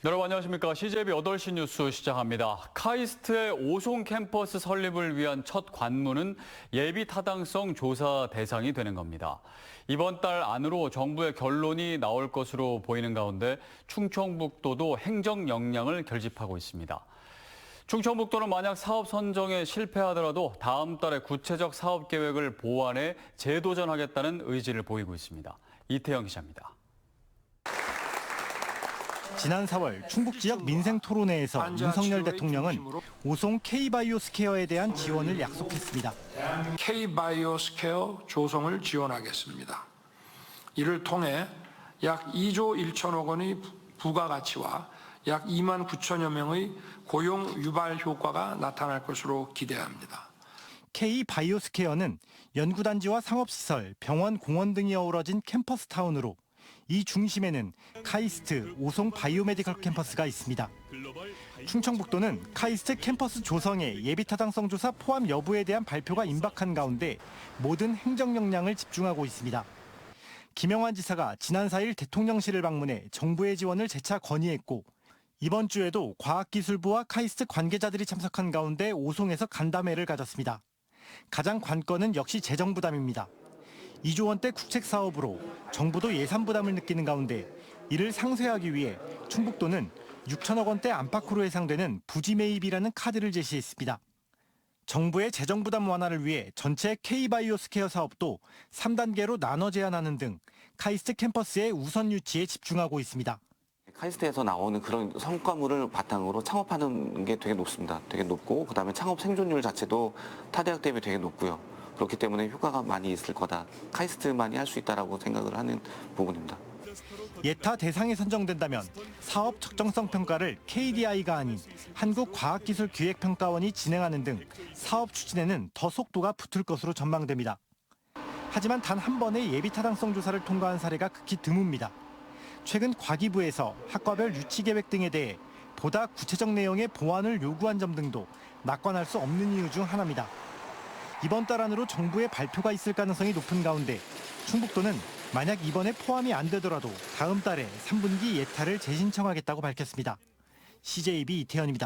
여러분 안녕하십니까. CJB 8시 뉴스 시작합니다. 카이스트의 오송 캠퍼스 설립을 위한 첫 관문은 예비 타당성 조사 대상이 되는 겁니다. 이번 달 안으로 정부의 결론이 나올 것으로 보이는 가운데 충청북도도 행정 역량을 결집하고 있습니다. 충청북도는 만약 사업 선정에 실패하더라도 다음 달에 구체적 사업 계획을 보완해 재도전하겠다는 의지를 보이고 있습니다. 이태영 기자입니다. 지난 4월 충북 지역 민생 토론회에서 윤석열 대통령은 오송 K바이오스케어에 대한 지원을 약속했습니다. K바이오스케어 조성을 지원하겠습니다. 이를 통해 약 2조 1천억 원의 부가가치와 약 2만 9천여 명의 고용 유발 효과가 나타날 것으로 기대합니다. K바이오스케어는 연구단지와 상업시설, 병원, 공원 등이 어우러진 캠퍼스 타운으로 이 중심에는 카이스트 오송 바이오메디컬 캠퍼스가 있습니다. 충청북도는 카이스트 캠퍼스 조성에 예비타당성 조사 포함 여부에 대한 발표가 임박한 가운데 모든 행정 역량을 집중하고 있습니다. 김영환 지사가 지난 4일 대통령실을 방문해 정부의 지원을 재차 건의했고 이번 주에도 과학기술부와 카이스트 관계자들이 참석한 가운데 오송에서 간담회를 가졌습니다. 가장 관건은 역시 재정 부담입니다. 2조 원대 국책 사업으로 정부도 예산 부담을 느끼는 가운데 이를 상쇄하기 위해 충북도는 6천억 원대 안팎으로 예상되는 부지 매입이라는 카드를 제시했습니다. 정부의 재정 부담 완화를 위해 전체 K바이오스케어 사업도 3단계로 나눠 제한하는 등 카이스트 캠퍼스의 우선 유치에 집중하고 있습니다. 카이스트에서 나오는 그런 성과물을 바탕으로 창업하는 게 되게 높습니다. 되게 높고 그다음에 창업 생존율 자체도 타 대학 대비 되게 높고요. 그렇기 때문에 효과가 많이 있을 거다. 카이스트만이 할 수 있다라고 생각을 하는 부분입니다. 예타 대상에 선정된다면 사업 적정성 평가를 KDI가 아닌 한국과학기술기획평가원이 진행하는 등 사업 추진에는 더 속도가 붙을 것으로 전망됩니다. 하지만 단 한 번의 예비타당성 조사를 통과한 사례가 극히 드뭅니다. 최근 과기부에서 학과별 유치계획 등에 대해 보다 구체적 내용의 보완을 요구한 점 등도 낙관할 수 없는 이유 중 하나입니다. 이번 달 안으로 정부의 발표가 있을 가능성이 높은 가운데 충북도는 만약 이번에 포함이 안 되더라도 다음 달에 3분기 예타를 재신청하겠다고 밝혔습니다. CJB 이태현입니다.